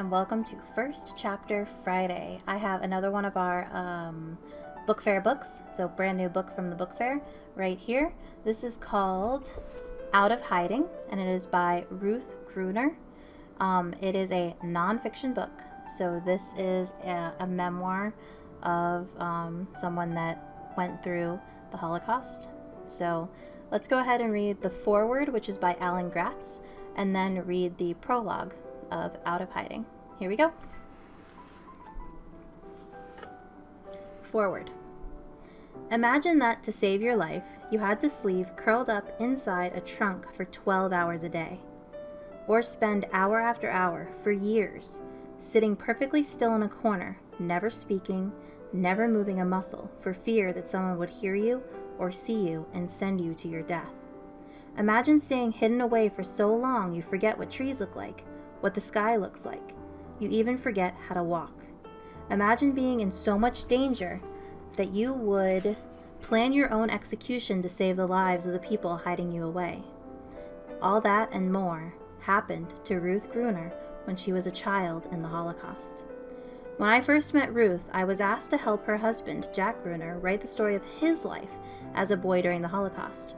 and welcome to First Chapter Friday. I have another one of our book fair books, so brand new book from the book fair right here. This is called Out of Hiding, and it is by Ruth Gruner. It is a nonfiction book, so this is a memoir of someone that went through the Holocaust. So let's go ahead and read the foreword, which is by Alan Gratz, and then read the prologue of Out of Hiding. Here we go. Foreword. Imagine that to save your life, you had to sleep curled up inside a trunk for 12 hours a day, or spend hour after hour for years sitting perfectly still in a corner, never speaking, never moving a muscle, for fear that someone would hear you or see you and send you to your death. Imagine staying hidden away for so long you forget what trees look like, what the sky looks like. You even forget how to walk. Imagine being in so much danger that you would plan your own execution to save the lives of the people hiding you away. All that and more happened to Ruth Gruner when she was a child in the Holocaust. When I first met Ruth, I was asked to help her husband, Jack Gruner, write the story of his life as a boy during the Holocaust.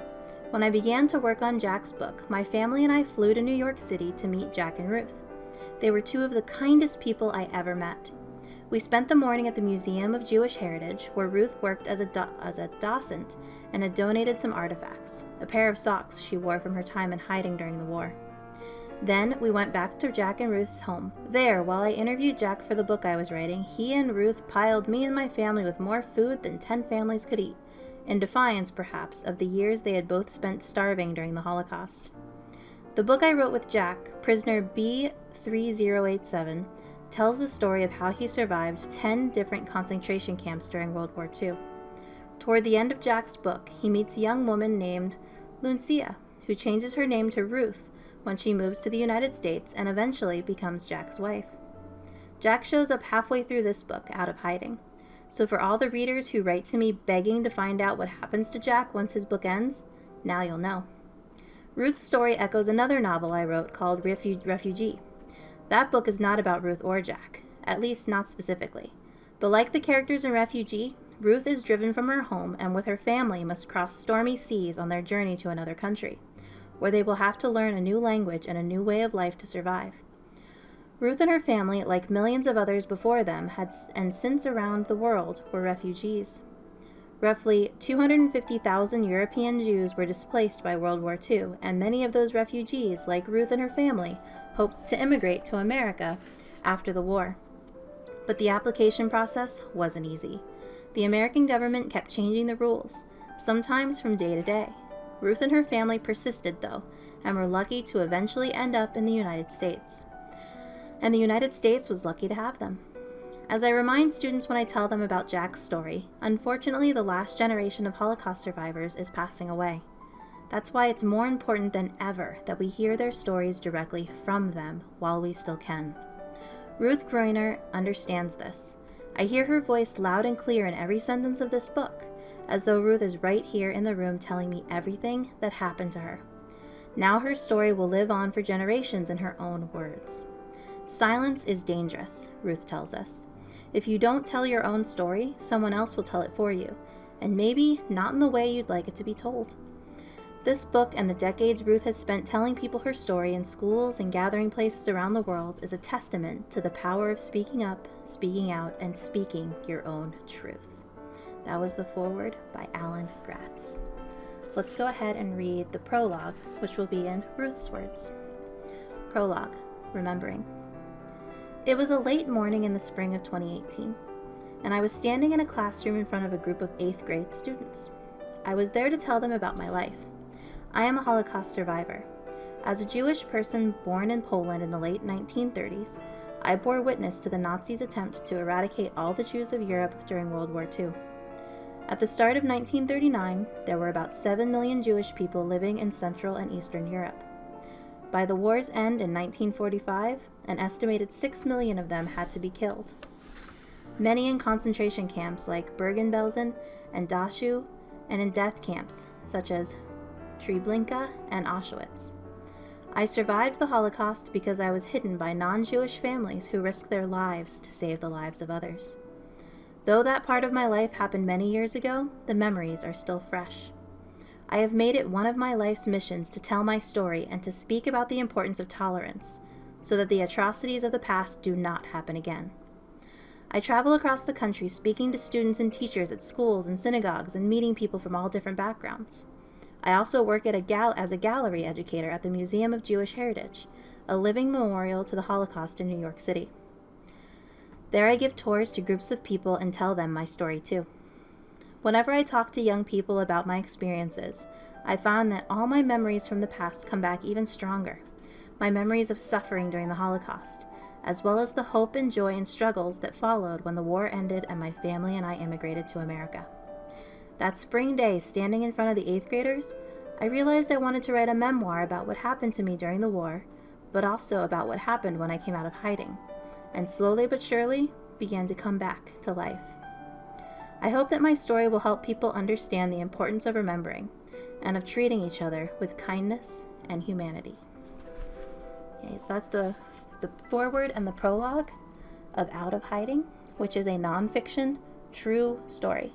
When I began to work on Jack's book, my family and I flew to New York City to meet Jack and Ruth. They were two of the kindest people I ever met. We spent the morning at the Museum of Jewish Heritage, where Ruth worked as a docent and had donated some artifacts, a pair of socks she wore from her time in hiding during the war. Then we went back to Jack and Ruth's home. There, while I interviewed Jack for the book I was writing, he and Ruth piled me and my family with more food than 10 families could eat, in defiance, perhaps, of the years they had both spent starving during the Holocaust. The book I wrote with Jack, Prisoner B3087, tells the story of how he survived 10 different concentration camps during World War II. Toward the end of Jack's book, he meets a young woman named Lucia, who changes her name to Ruth when she moves to the United States and eventually becomes Jack's wife. Jack shows up halfway through this book, Out of Hiding. So for all the readers who write to me begging to find out what happens to Jack once his book ends, now you'll know. Ruth's story echoes another novel I wrote called Refugee. That book is not about Ruth or Jack, at least not specifically. But like the characters in Refugee, Ruth is driven from her home and with her family must cross stormy seas on their journey to another country, where they will have to learn a new language and a new way of life to survive. Ruth and her family, like millions of others before them, had and since around the world, were refugees. Roughly 250,000 European Jews were displaced by World War II, and many of those refugees, like Ruth and her family, hoped to immigrate to America after the war. But the application process wasn't easy. The American government kept changing the rules, sometimes from day to day. Ruth and her family persisted, though, and were lucky to eventually end up in the United States. And the United States was lucky to have them. As I remind students when I tell them about Jack's story, unfortunately the last generation of Holocaust survivors is passing away. That's why it's more important than ever that we hear their stories directly from them while we still can. Ruth Gruner understands this. I hear her voice loud and clear in every sentence of this book, as though Ruth is right here in the room telling me everything that happened to her. Now her story will live on for generations in her own words. Silence is dangerous, Ruth tells us. If you don't tell your own story, someone else will tell it for you, and maybe not in the way you'd like it to be told. This book and the decades Ruth has spent telling people her story in schools and gathering places around the world is a testament to the power of speaking up, speaking out, and speaking your own truth. That was the foreword by Alan Gratz. So let's go ahead and read the prologue, which will be in Ruth's words. Prologue, remembering. It was a late morning in the spring of 2018, and I was standing in a classroom in front of a group of 8th grade students. I was there to tell them about my life. I am a Holocaust survivor. As a Jewish person born in Poland in the late 1930s, I bore witness to the Nazis' attempt to eradicate all the Jews of Europe during World War II. At the start of 1939, there were about 7 million Jewish people living in Central and Eastern Europe. By the war's end in 1945, an estimated 6 million of them had to be killed. Many in concentration camps like Bergen-Belsen and Dachau, and in death camps such as Treblinka and Auschwitz. I survived the Holocaust because I was hidden by non-Jewish families who risked their lives to save the lives of others. Though that part of my life happened many years ago, the memories are still fresh. I have made it one of my life's missions to tell my story and to speak about the importance of tolerance, so that the atrocities of the past do not happen again. I travel across the country speaking to students and teachers at schools and synagogues and meeting people from all different backgrounds. I also work at as a gallery educator at the Museum of Jewish Heritage, a living memorial to the Holocaust in New York City. There I give tours to groups of people and tell them my story too. Whenever I talk to young people about my experiences, I found that all my memories from the past come back even stronger. My memories of suffering during the Holocaust, as well as the hope and joy and struggles that followed when the war ended and my family and I immigrated to America. That spring day, standing in front of the 8th graders, I realized I wanted to write a memoir about what happened to me during the war, but also about what happened when I came out of hiding, and slowly but surely began to come back to life. I hope that my story will help people understand the importance of remembering and of treating each other with kindness and humanity. Okay, so that's the foreword and the prologue of Out of Hiding, which is a nonfiction, true story.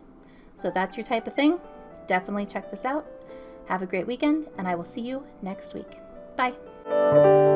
So if that's your type of thing, definitely check this out. Have a great weekend, and I will see you next week. Bye.